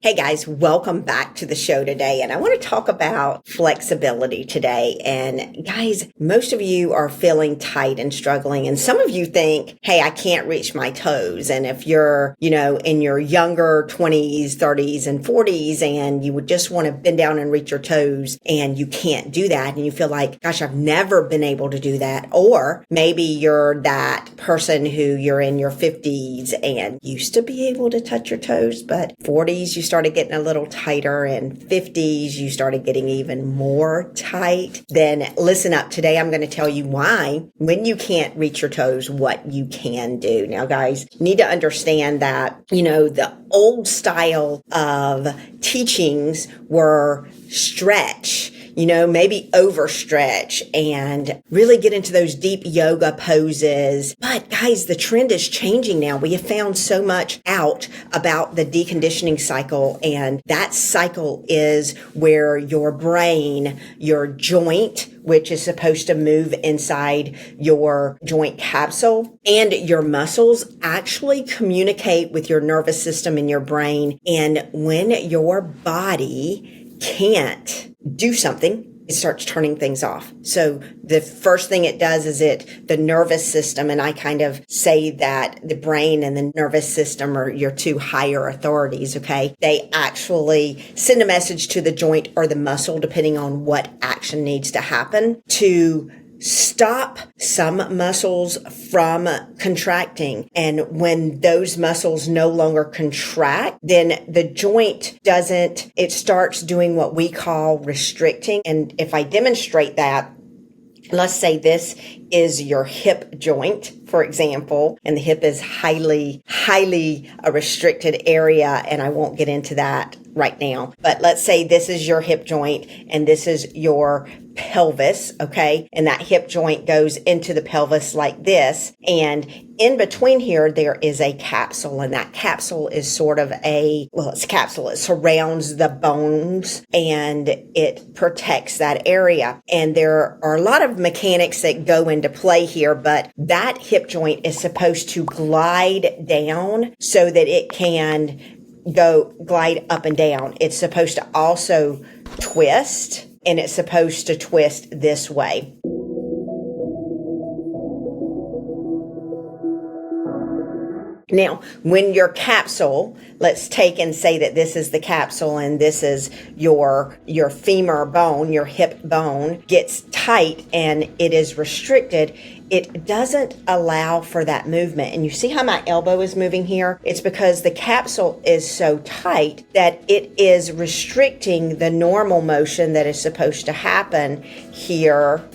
Hey guys, welcome back to the show today. And I want to talk about flexibility today. And guys, most of you are feeling tight and struggling. And some of you think, hey, I can't reach my toes. And if you're, in your younger 20s, 30s, and 40s, and you would just want to bend down and reach your toes and you can't do that. And you feel like, gosh, I've never been able to do that. Or maybe you're that person who you're in your 50s and used to be able to touch your toes, but 40s, you started getting a little tighter, and 50s, you started getting even more tight. Then listen up. Today, I'm going to tell you why, when you can't reach your toes, what you can do. Now, guys, you need to understand that, the old style of teachings were stretch, maybe overstretch and really get into those deep yoga poses. But guys, the trend is changing now. We have found so much out about the deconditioning cycle, and that cycle is where your brain, your joint, which is supposed to move inside your joint capsule, and your muscles actually communicate with your nervous system in your brain. And when your body can't do something, it starts turning things off. So the first thing it does is the nervous system, and I kind of say that the brain and the nervous system are your two higher authorities, okay? They actually send a message to the joint or the muscle, depending on what action needs to happen, to stop some muscles from contracting. And when those muscles no longer contract, then the joint it starts doing what we call restricting. And if I demonstrate that, let's say this is your hip joint, for example, and the hip is highly a restricted area, and I won't get into that right now. But let's say this is your hip joint and this is your pelvis, okay? And that hip joint goes into the pelvis like this. And in between here, there is a capsule, and that capsule is sort of it's a capsule. It surrounds the bones and it protects that area. And there are a lot of mechanics that go into play here, but that hip joint is supposed to glide down so that it can glide up and down. It's supposed to also twist, and it's supposed to twist this way. Now, when your capsule, let's take and say that this is the capsule and this is your femur bone, your hip bone, gets tight and it is restricted, it doesn't allow for that movement. And you see how my elbow is moving here? It's because the capsule is so tight that it is restricting the normal motion that is supposed to happen here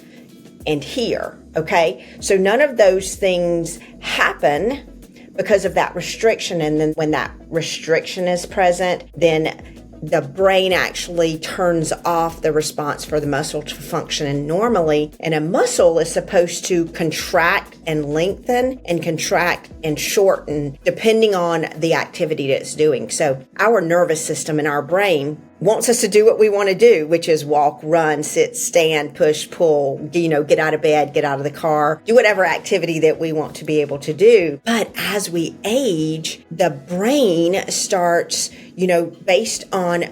and here, okay? So none of those things happen because of that restriction. And then when that restriction is present, then the brain actually turns off the response for the muscle to function normally. And a muscle is supposed to contract and lengthen and contract and shorten depending on the activity that it's doing. So our nervous system and our brain wants us to do what we want to do, which is walk, run, sit, stand, push, pull, get out of bed, get out of the car, do whatever activity that we want to be able to do. But as we age, the brain starts, based on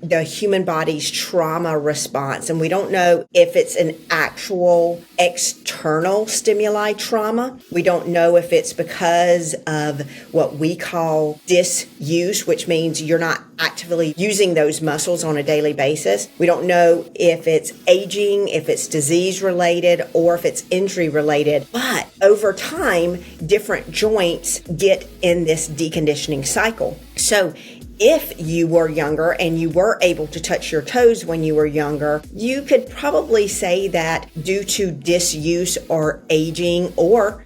the human body's trauma response. And we don't know if it's an actual external stimuli trauma. We don't know if it's because of what we call disuse, which means you're not actively using those muscles on a daily basis. We don't know if it's aging, if it's disease related, or if it's injury related. But over time, different joints get in this deconditioning cycle. So if you were younger and you were able to touch your toes when you were younger, you could probably say that due to disuse or aging or,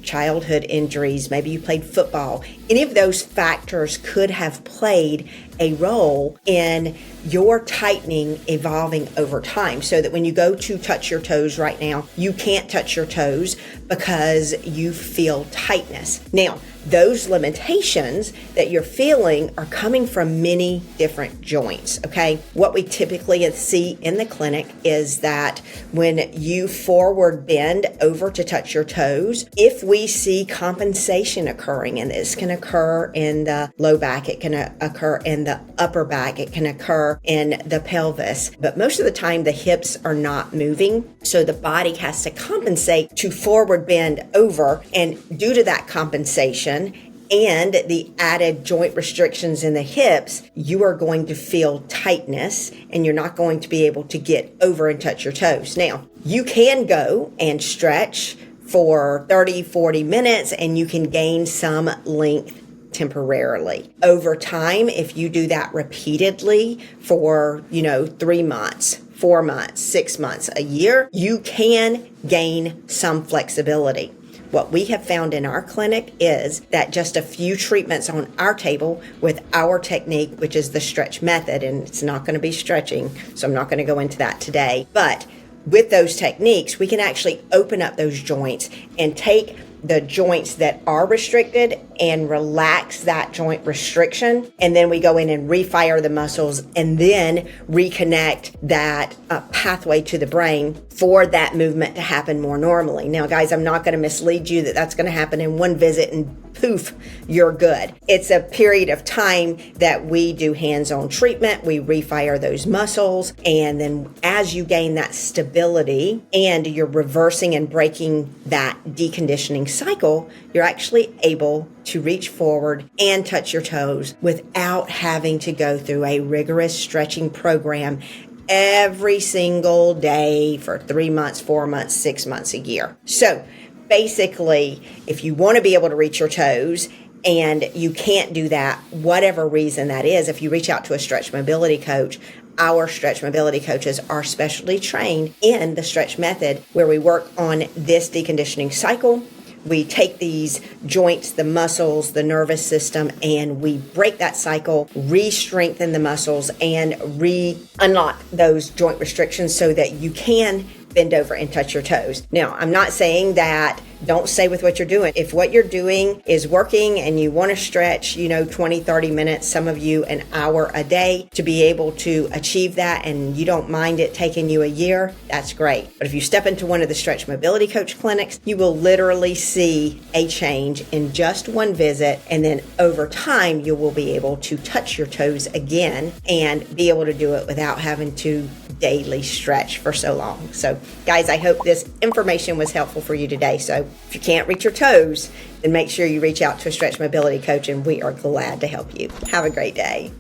childhood injuries, maybe you played football, any of those factors could have played a role in your tightening evolving over time, so that when you go to touch your toes right now, you can't touch your toes because you feel tightness. Now, those limitations that you're feeling are coming from many different joints, okay? What we typically see in the clinic is that when you forward bend over to touch your toes, if we see compensation occurring, and this can occur in the low back, it can occur in the upper back, it can occur in the pelvis, but most of the time the hips are not moving, so the body has to compensate to forward bend over, and due to that compensation and the added joint restrictions in the hips, you are going to feel tightness and you're not going to be able to get over and touch your toes. Now, you can go and stretch for 30, 40 minutes and you can gain some length temporarily. Over time, if you do that repeatedly for, 3 months, 4 months, 6 months, a year, you can gain some flexibility. What we have found in our clinic is that just a few treatments on our table with our technique, which is the stretch method, and it's not going to be stretching, so I'm not going to go into that today, but with those techniques, we can actually open up those joints and take the joints that are restricted and relax that joint restriction. And then we go in and refire the muscles and then reconnect that pathway to the brain for that movement to happen more normally. Now, guys, I'm not going to mislead you that that's going to happen in one visit and poof, you're good. It's a period of time that we do hands-on treatment. We refire those muscles. And then as you gain that stability and you're reversing and breaking that deconditioning cycle, you're actually able to reach forward and touch your toes without having to go through a rigorous stretching program every single day for 3 months, 4 months, 6 months, a year. So basically, if you want to be able to reach your toes and you can't do that, whatever reason that is, if you reach out to a stretch mobility coach, our stretch mobility coaches are specially trained in the stretch method where we work on this deconditioning cycle. We take these joints, the muscles, the nervous system, and we break that cycle, re-strengthen the muscles, and unlock those joint restrictions so that you can bend over and touch your toes. Now, I'm not saying that don't stay with what you're doing. If what you're doing is working and you want to stretch, 20, 30 minutes, some of you an hour a day to be able to achieve that, and you don't mind it taking you a year, that's great. But if you step into one of the stretch mobility coach clinics, you will literally see a change in just one visit. And then over time, you will be able to touch your toes again and be able to do it without having to daily stretch for so long. So guys, I hope this information was helpful for you today. So if you can't reach your toes, then make sure you reach out to a stretch mobility coach and we are glad to help you. Have a great day.